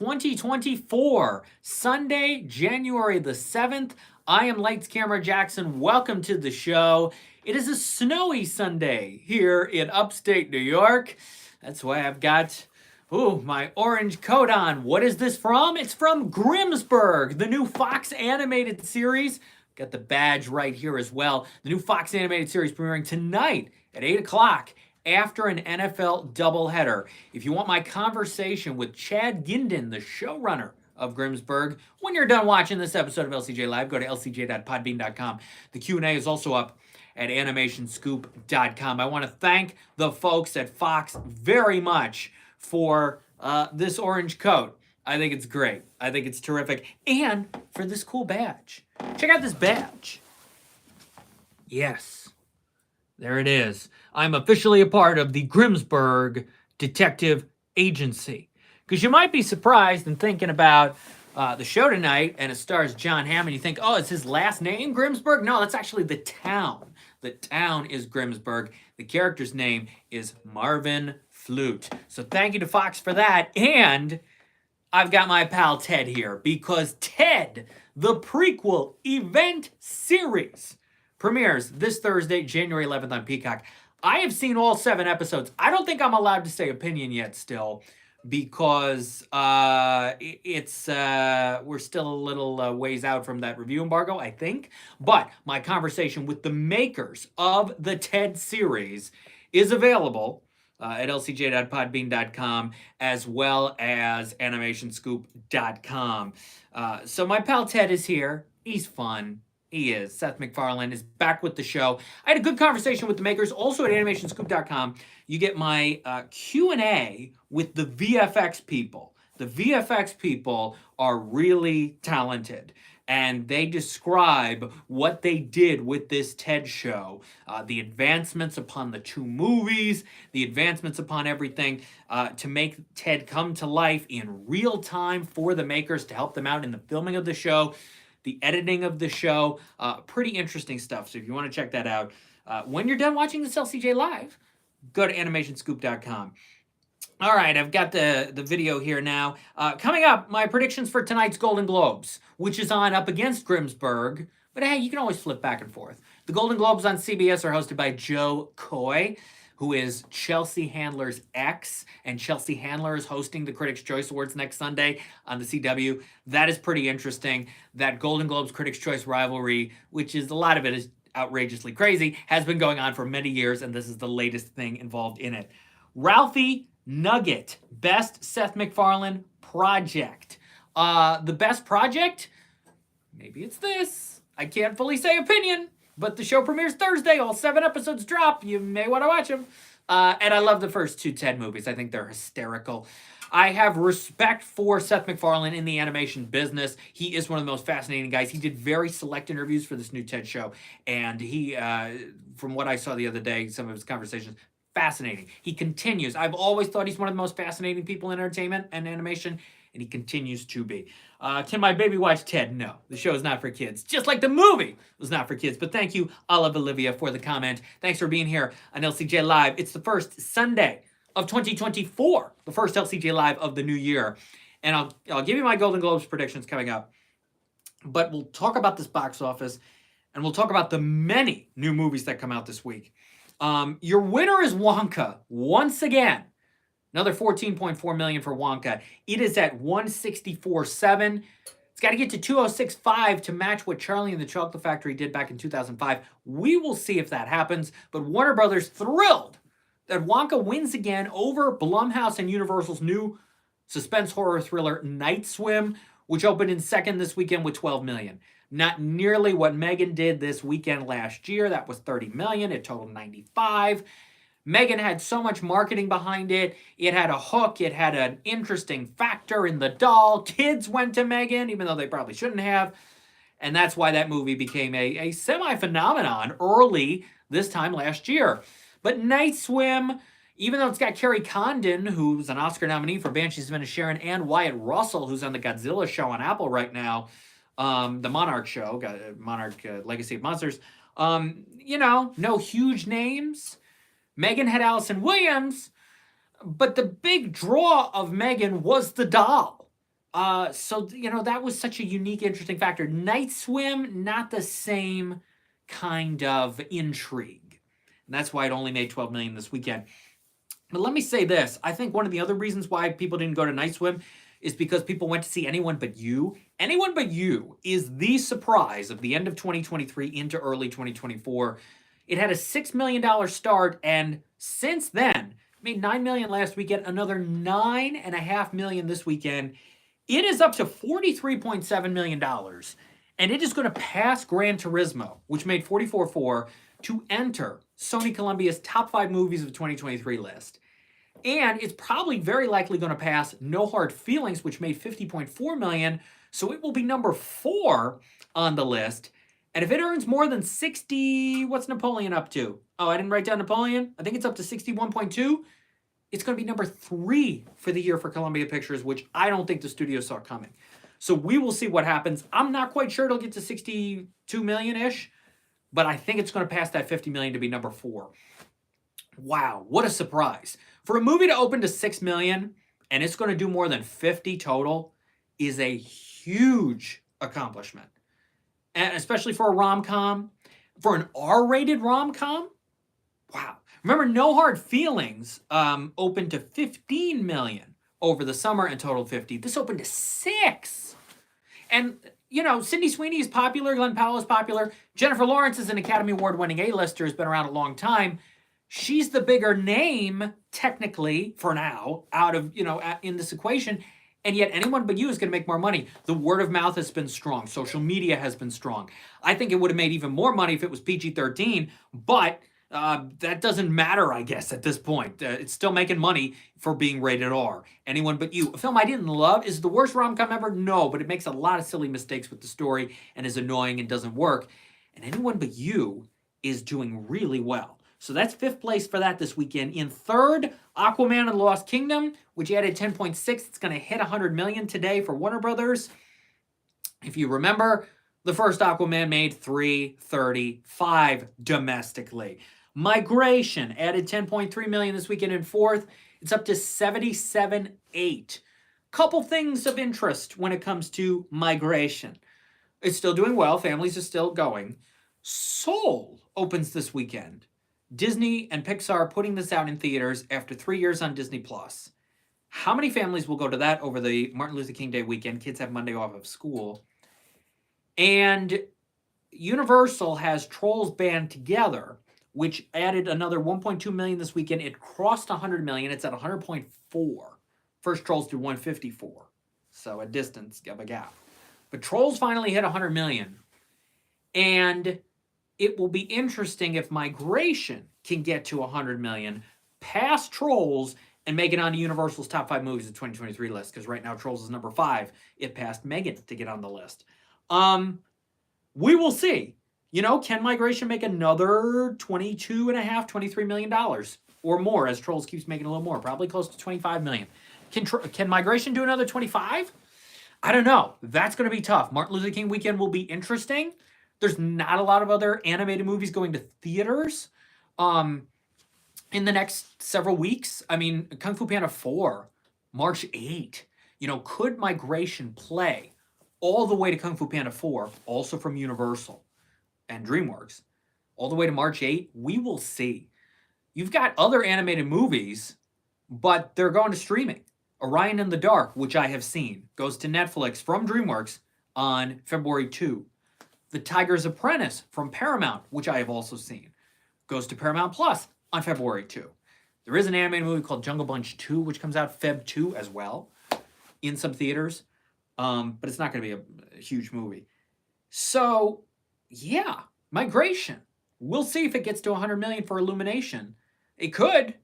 2024, Sunday, January the 7th. I am Lights Camera Jackson. Welcome to the show. It is a snowy Sunday here in upstate New York. That's why I've got my orange coat on. What is this from? It's from Grimsburg, the new Fox animated series. Got the badge right here as well. The new Fox animated series premiering tonight at 8 o'clock after an NFL doubleheader. If you want my conversation with Chad Ginden, the showrunner of Grimsburg, when you're done watching this episode of LCJ Live, go to lcj.podbean.com. The Q&A is also up at animationscoop.com. I want to thank the folks at Fox very much for this orange coat. I think it's great. I think it's terrific. And for this cool badge. Check out this badge. Yes, there it is. I'm officially a part of the Grimsburg Detective Agency. Because you might be surprised in thinking about the show tonight, and it stars John Hammond. You think, oh, is his last name Grimsburg? No, that's actually the town. The town is Grimsburg. The character's name is Marvin Flute. So thank you to Fox for that. And I've got my pal Ted here because Ted, the prequel event series, premieres this Thursday, January 11th on Peacock. I have seen all 7 episodes. I don't think I'm allowed to say opinion yet still because we're still a little ways out from that review embargo, I think. But my conversation with the makers of the Ted series is available at lcj.podbean.com as well as animationscoop.com. So my pal Ted is here. He's fun. He is. Seth MacFarlane is back with the show. I had a good conversation with the makers. Also at animationscoop.com, you get my Q&A with the VFX people. The VFX people are really talented, and they describe what they did with this TED show, the advancements upon the 2 movies, the advancements upon everything to make TED come to life in real time for the makers to help them out in the filming of the show, the editing of the show. Pretty interesting stuff. So if you want to check that out, when you're done watching this LCJ Live, go to animationscoop.com. All right, I've got the video here now. Coming up, my predictions for tonight's Golden Globes, which is on up against Grimsburg. But hey, you can always flip back and forth. The Golden Globes on CBS are hosted by Joe Coy, who is Chelsea Handler's ex, and Chelsea Handler is hosting the Critics' Choice Awards next Sunday on the CW. That is pretty interesting. That Golden Globes Critics' Choice rivalry, which is a lot of it is outrageously crazy, has been going on for many years, and this is the latest thing involved in it. Ralphie Nugget, Best Seth MacFarlane Project. The best project? Maybe it's this. I can't fully say opinion, but the show premieres Thursday. All 7 episodes drop. You may want to watch them. And I love the first 2 Ted movies. I think they're hysterical. I have respect for Seth MacFarlane in the animation business. He is one of the most fascinating guys. He did very select interviews for this new TED show. And he, from what I saw the other day, some of his conversations, fascinating. He continues. I've always thought he's one of the most fascinating people in entertainment and animation, and he continues to be. Can my baby watch Ted? No, the show is not for kids. Just like the movie was not for kids. But thank you, Olive Olivia, for the comment. Thanks for being here on LCJ Live. It's the first Sunday of 2024, the first LCJ Live of the new year. And I'll give you my Golden Globes predictions coming up. But we'll talk about this box office, and we'll talk about the many new movies that come out this week. Your winner is Wonka once again. Another $14.4 million for Wonka. It is at $164.7. It's got to get to $206.5 to match what Charlie and the Chocolate Factory did back in 2005. We will see if that happens. But Warner Brothers thrilled that Wonka wins again over Blumhouse and Universal's new suspense horror thriller Night Swim, which opened in second this weekend with $12 million. Not nearly what Megan did this weekend last year. That was $30 million. It totaled $95. Megan had so much marketing behind it. It had a hook. It had an interesting factor in the doll. Kids went to Megan, even though they probably shouldn't have. And that's why that movie became a semi-phenomenon early this time last year. But Night Swim, even though it's got Kerry Condon, who's an Oscar nominee for Banshees of Inisherin, and Wyatt Russell, who's on the Godzilla show on Apple right now, the Monarch show, Monarch Legacy of Monsters, no huge names. Megan had Allison Williams, but the big draw of Megan was the doll. So that was such a unique, interesting factor. Night swim, not the same kind of intrigue. And that's why it only made 12 million this weekend. But let me say this. I think one of the other reasons why people didn't go to Night Swim is because people went to see Anyone But You. Anyone But You is the surprise of the end of 2023 into early 2024. It had a $6 million start, and since then, made $9 million last weekend, another $9.5 million this weekend. It is up to $43.7 million, and it is going to pass Gran Turismo, which made 44.4, to enter Sony Columbia's top 5 movies of 2023 list. And it's probably very likely going to pass No Hard Feelings, which made 50.4 million. So it will be number 4 on the list. And if it earns more than 60, what's Napoleon up to? Oh, I didn't write down Napoleon. I think it's up to 61.2. It's going to be number 3 for the year for Columbia Pictures, which I don't think the studio saw coming. So we will see what happens. I'm not quite sure it'll get to 62 million-ish, but I think it's going to pass that 50 million to be number 4. Wow, what a surprise. For a movie to open to 6 million and it's going to do more than 50 total is a huge accomplishment. And especially for a rom-com, for an R-rated rom-com. Wow. Remember, No Hard Feelings opened to 15 million over the summer and totaled 50. This opened to 6. And Sydney Sweeney is popular, Glenn Powell is popular. Jennifer Lawrence is an Academy Award-winning A-lister, has been around a long time. She's the bigger name, technically, for now, out of, in this equation. And yet Anyone But You is going to make more money. The word of mouth has been strong. Social media has been strong. I think it would have made even more money if it was PG-13, but that doesn't matter, I guess, at this point. It's still making money for being rated R. Anyone But You. A film I didn't love. Is it the worst rom-com ever? No, but it makes a lot of silly mistakes with the story and is annoying and doesn't work. And Anyone But You is doing really well. So that's 5th place for that this weekend. In 3rd, Aquaman and the Lost Kingdom, which added 10.6. It's going to hit 100 million today for Warner Brothers. If you remember, the first Aquaman made 335 domestically. Migration added 10.3 million this weekend in 4th. It's up to 77.8. Couple things of interest when it comes to Migration. It's still doing well. Families are still going. Soul opens this weekend. Disney and Pixar putting this out in theaters after 3 years on Disney+. How many families will go to that over the Martin Luther King Day weekend? Kids have Monday off of school. And Universal has Trolls Band Together, which added another 1.2 million this weekend. It crossed 100 million. It's at 100.4. First Trolls did 154. So a distance of a gap. But Trolls finally hit 100 million. And it will be interesting if Migration can get to 100 million, pass Trolls, and make it onto Universal's top 5 movies of 2023 list. Because right now Trolls is number 5. It passed Megan to get on the list. We will see. Can Migration make another $22.5, $23 million or more as Trolls keeps making a little more? Probably close to 25 million. Can Migration do another 25? I don't know. That's going to be tough. Martin Luther King weekend will be interesting. There's not a lot of other animated movies going to theaters in the next several weeks. I mean, Kung Fu Panda 4, March 8. Could Migration play all the way to Kung Fu Panda 4, also from Universal and DreamWorks, all the way to March 8? We will see. You've got other animated movies, but they're going to streaming. Orion in the Dark, which I have seen, goes to Netflix from DreamWorks on February 2. The Tiger's Apprentice from Paramount, which I have also seen, goes to Paramount Plus on February 2. There is an animated movie called Jungle Bunch 2, which comes out Feb 2 as well in some theaters, but it's not going to be a huge movie. So, yeah, Migration. We'll see if it gets to 100 million for Illumination. It could.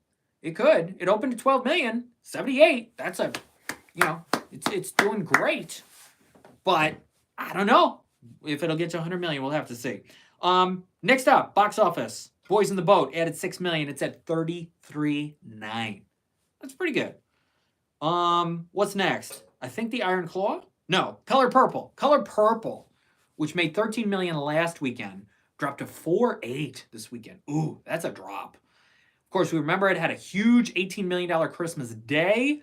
It opened to 12 million, 78. That's it's doing great, but I don't know. If it'll get to 100 million, we'll have to see. Next up, box office. Boys in the Boat added 6 million. It's at 33.9. That's pretty good. What's next? I think The Iron Claw? No, Color Purple. Color Purple, which made 13 million last weekend, dropped to 4.8 this weekend. Ooh, that's a drop. Of course, we remember it had a huge $18 million Christmas Day.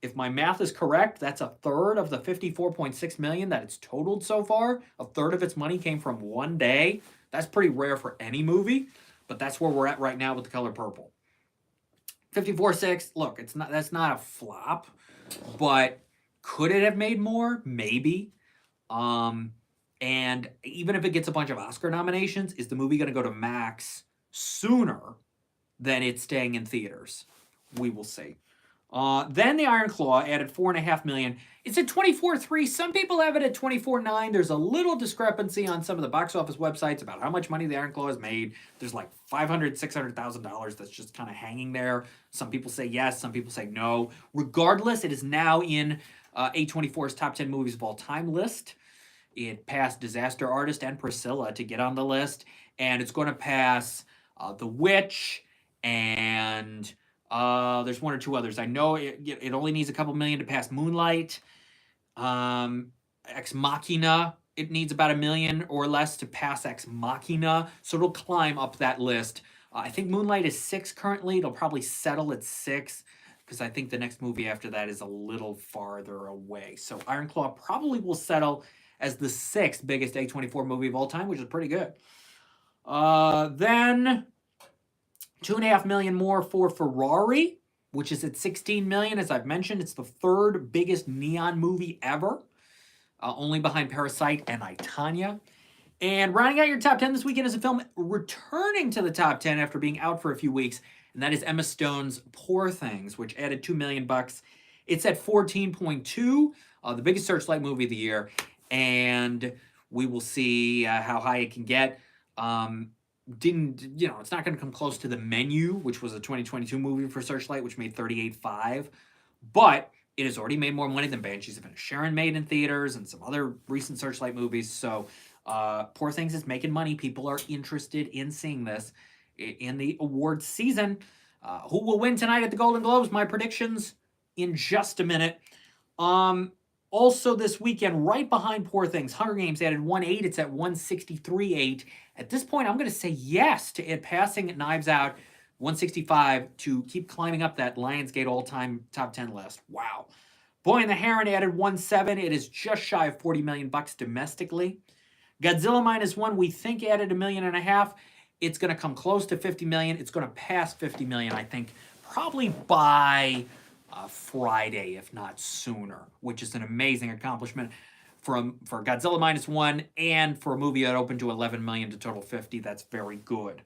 If my math is correct, that's a third of the 54.6 million that it's totaled so far. A third of its money came from one day. That's pretty rare for any movie, but that's where we're at right now with The Color Purple. 54.6, look, that's not a flop, but could it have made more? Maybe. And even if it gets a bunch of Oscar nominations, is the movie going to go to Max sooner than it's staying in theaters? We will see. Then the Iron Claw added $4.5 million. It's at 24.3. Some people have it at 24.9. There's a little discrepancy on some of the box office websites about how much money the Iron Claw has made. There's like $500,000, $600,000 that's just kind of hanging there. Some people say yes, some people say no. Regardless, it is now in A24's top 10 movies of all time list. It passed Disaster Artist and Priscilla to get on the list, and it's going to pass The Witch, and there's one or two others. I know it only needs a couple million to pass Moonlight. Ex Machina, it needs about $1 million or less to pass Ex Machina, so it'll climb up that list. I think Moonlight is 6 currently. It'll probably settle at 6 because I think the next movie after that is a little farther away. So Iron Claw probably will settle as the 6th biggest A24 movie of all time, which is pretty good. Then $2.5 million more for Ferrari, which is at $16 million. As I've mentioned, it's the 3rd biggest neon movie ever, only behind Parasite and I, Tonya. And rounding out your top 10 this weekend is a film returning to the top 10 after being out for a few weeks, and that is Emma Stone's Poor Things, which added $2 million. It's at 14.2, the biggest Searchlight movie of the year, and we will see how high it can get. It's not going to come close to The Menu, which was a 2022 movie for Searchlight, which made $38.5, but it has already made more money than Banshees of Inisherin made in theaters and some other recent Searchlight movies. So Poor Things is making money. People are interested in seeing this in the awards season. Who will win tonight at the Golden Globes? My predictions in just a minute. Also this weekend, right behind Poor Things, Hunger Games added 1.8. It's at 163.8. At this point, I'm going to say yes to it passing Knives Out 165 to keep climbing up that Lionsgate all-time top 10 list. Wow. Boy and the Heron added 1.7. It is just shy of $40 million domestically. Godzilla -1, we think added $1.5 million. It's going to come close to $50 million. It's going to pass $50 million, I think, probably by Friday, if not sooner, which is an amazing accomplishment for Godzilla -1 and for a movie that opened to $11 million to total $50. That's very good.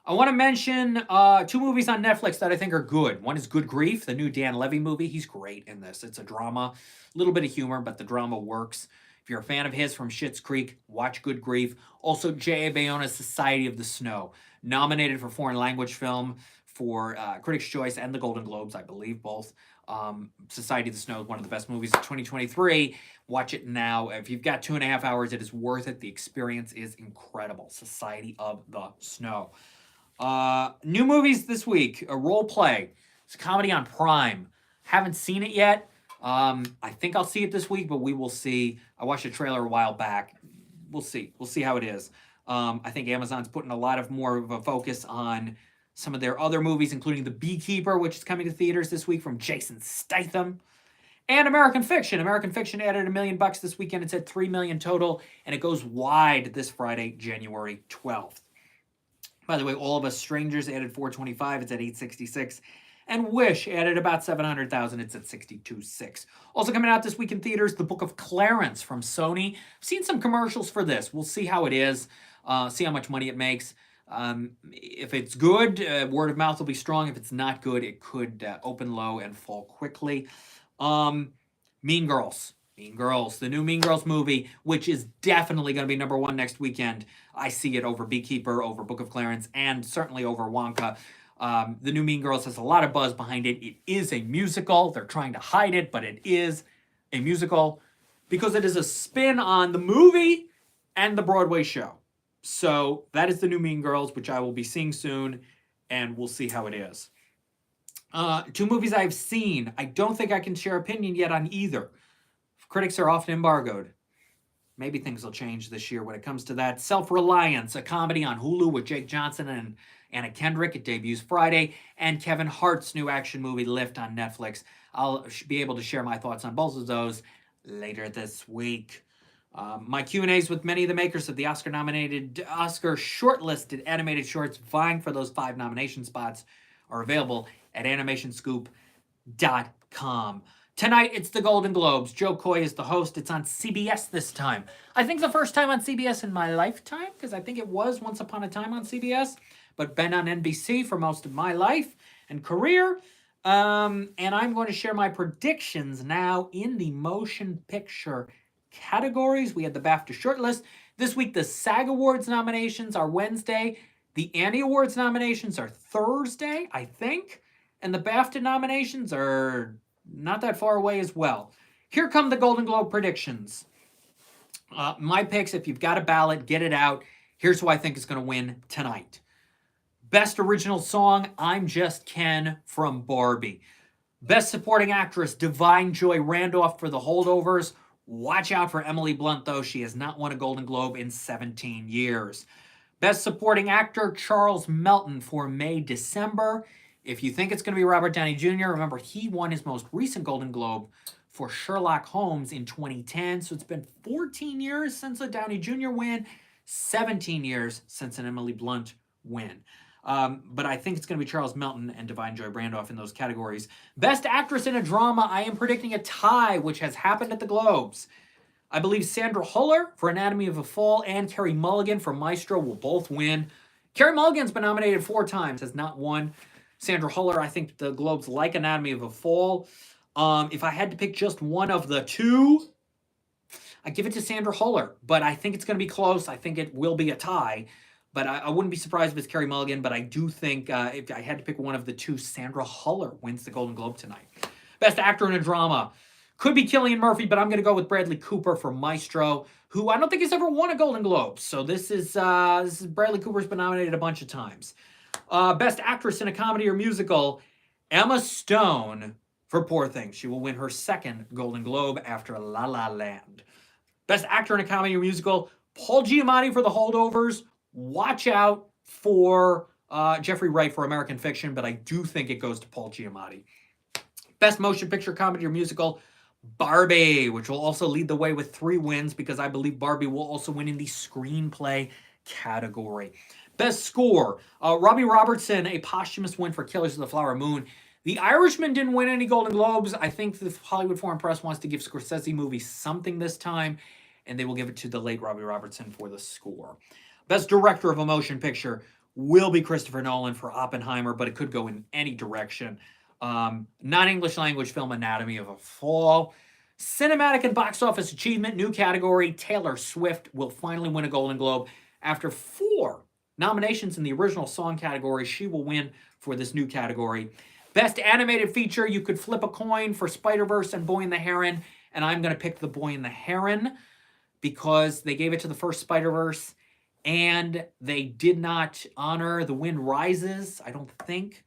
I want to mention 2 movies on Netflix that I think are good. One is Good Grief, the new Dan Levy movie. He's great in this. It's a drama, a little bit of humor, but the drama works. If you're a fan of his from Schitt's Creek, watch Good Grief. Also, J.A. Bayona's Society of the Snow, nominated for foreign language film for Critics' Choice and the Golden Globes, I believe, both. Society of the Snow is one of the best movies of 2023. Watch it now. If you've got 2.5 hours, it is worth it. The experience is incredible. Society of the Snow. New movies this week. A Role Play. It's a comedy on Prime. Haven't seen it yet. I think I'll see it this week, but we will see. I watched a trailer a while back. We'll see. We'll see how it is. I think Amazon's putting a lot of more of a focus on some of their other movies, including The Beekeeper, which is coming to theaters this week from Jason Statham. And American Fiction. American Fiction added $1 million this weekend. It's at $3 million total, and it goes wide this Friday, January 12th. By the way, All of Us Strangers added $425. It's at $866. And Wish added about $700,000. It's at $62.6. Also coming out this week in theaters, The Book of Clarence from Sony. I've seen some commercials for this. We'll see how it is. See how much money it makes. If it's good, word of mouth will be strong. If it's not good, it could open low and fall quickly. Mean Girls. Mean Girls, the new Mean Girls movie, which is definitely going to be number 1 next weekend. I see it over Beekeeper, over Book of Clarence, and certainly over Wonka. The new Mean Girls has a lot of buzz behind it. It is a musical. They're trying to hide it, but it is a musical because it is a spin on the movie and the Broadway show. So that is the new Mean Girls, which I will be seeing soon, and we'll see how it is. 2 movies I've seen. I don't think I can share opinion yet on either. Critics are often embargoed. Maybe things will change this year when it comes to that. Self-Reliance, a comedy on Hulu with Jake Johnson and Anna Kendrick, it debuts Friday, and Kevin Hart's new action movie, Lift, on Netflix. I'll be able to share my thoughts on both of those later this week. My Q&As with many of the makers of the Oscar-nominated, Oscar-shortlisted animated shorts vying for those 5 nomination spots are available at animationscoop.com. Tonight, it's the Golden Globes. Joe Coy is the host. It's on CBS this time. I think the first time on CBS in my lifetime, because I think it was once upon a time on CBS, but been on NBC for most of my life and career. And I'm going to share my predictions now in the motion picture categories. We had the BAFTA shortlist. This week, the SAG Awards nominations are Wednesday. The Annie Awards nominations are Thursday, I think. And the BAFTA nominations are not that far away as well. Here come the Golden Globe predictions. My picks, if you've got a ballot, get it out. Here's who I think is going to win tonight. Best Original Song, I'm Just Ken from Barbie. Best Supporting Actress, Divine Joy Randolph for The Holdovers. Watch out for Emily Blunt, though. She has not won a Golden Globe in 17 years. Best Supporting Actor, Charles Melton for May December. If you think it's going to be Robert Downey Jr., remember he won his most recent Golden Globe for Sherlock Holmes in 2010. So it's been 14 years since a Downey Jr. win, 17 years since an Emily Blunt win. But I think it's going to be Charles Melton and Divine Joy Randolph in those categories. Best Actress in a Drama, I am predicting a tie, which has happened at the Globes. I believe Sandra Huller for Anatomy of a Fall and Carey Mulligan for Maestro will both win. Carey Mulligan's been nominated 4 times, has not won. Sandra Huller, I think the Globes like Anatomy of a Fall. If I had to pick just one of the two, I give it to Sandra Huller. But I think it's going to be close. I think it will be a tie. But I wouldn't be surprised if it's Carey Mulligan. But I do think if I had to pick one of the two, Sandra Huller wins the Golden Globe tonight. Best Actor in a Drama. Could be Cillian Murphy, but I'm going to go with Bradley Cooper for Maestro, who I don't think has ever won a Golden Globe. So this is Bradley Cooper's been nominated a bunch of times. Best Actress in a Comedy or Musical, Emma Stone for Poor Things. She will win her 2nd Golden Globe after La La Land. Best Actor in a Comedy or Musical, Paul Giamatti for The Holdovers. Watch out for Jeffrey Wright for American Fiction, but I do think it goes to Paul Giamatti. Best Motion Picture Comedy or Musical, Barbie, which will also lead the way with 3 wins because I believe Barbie will also win in the screenplay category. Best Score, Robbie Robertson, a posthumous win for Killers of the Flower Moon. The Irishman didn't win any Golden Globes. I think the Hollywood Foreign Press wants to give Scorsese movies something this time, and they will give it to the late Robbie Robertson for the score. Best Director of a Motion Picture will be Christopher Nolan for Oppenheimer, but it could go in any direction. Non-English language film, Anatomy of a Fall. Cinematic and Box Office Achievement, new category, Taylor Swift will finally win a Golden Globe. After 4 nominations in the original song category, she will win for this new category. Best Animated Feature, you could flip a coin for Spider-Verse and Boy and the Heron, and I'm going to pick the Boy and the Heron because they gave it to the first Spider-Verse, and they did not honor The Wind Rises, I don't think,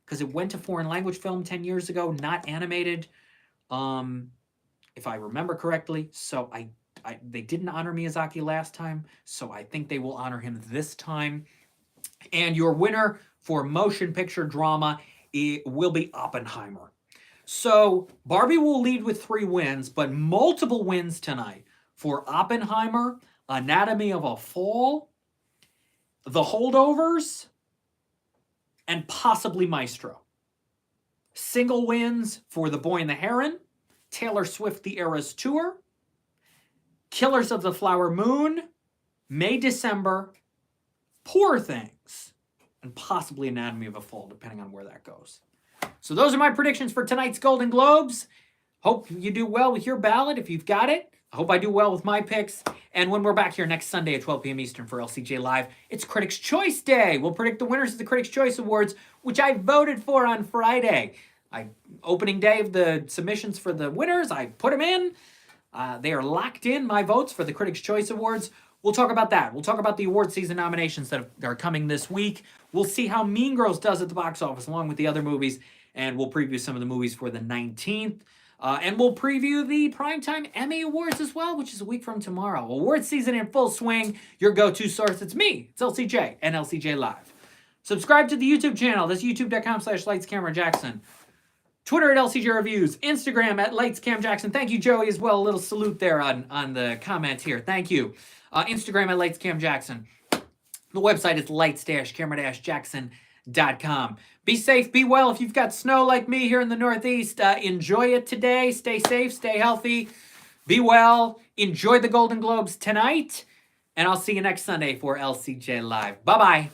because it went to foreign language film 10 years ago, not animated, if I remember correctly. So they didn't honor Miyazaki last time, so I think they will honor him this time. And your winner for Motion Picture Drama will be Oppenheimer. So Barbie will lead with 3 wins, but multiple wins tonight for Oppenheimer, Anatomy of a Fall, The Holdovers, and possibly Maestro. Single wins for The Boy and the Heron, Taylor Swift The Eras Tour, Killers of the Flower Moon, May December, Poor Things, and possibly Anatomy of a Fall, depending on where that goes. So those are my predictions for tonight's Golden Globes. Hope you do well with your ballot if you've got it. I hope I do well with my picks. And when we're back here next Sunday at 12 p.m. Eastern for LCJ Live, it's Critics' Choice Day. We'll predict the winners of the Critics' Choice Awards, which I voted for on Friday. Opening day of the submissions for the winners, I put them in. They are locked in, my votes for the Critics' Choice Awards. We'll talk about that. We'll talk about the award season nominations that are coming this week. We'll see how Mean Girls does at the box office along with the other movies, and we'll preview some of the movies for the 19th. And we'll preview the Primetime Emmy Awards as well, which is a week from tomorrow. Awards season in full swing. Your go-to source, it's me. It's LCJ and LCJ Live. Subscribe to the YouTube channel. That's youtube.com/lightscamerajackson. Twitter at LCJ Reviews. Instagram at LightsCamJackson. Thank you, Joey, as well. A little salute there on the comments here. Thank you. Instagram at LightsCamJackson. The website is lights-camera-jackson.com. Be safe, be well. If you've got snow like me here in the Northeast, enjoy it today. Stay safe, stay healthy, be well. Enjoy the Golden Globes tonight. And I'll see you next Sunday for LCJ Live. Bye-bye.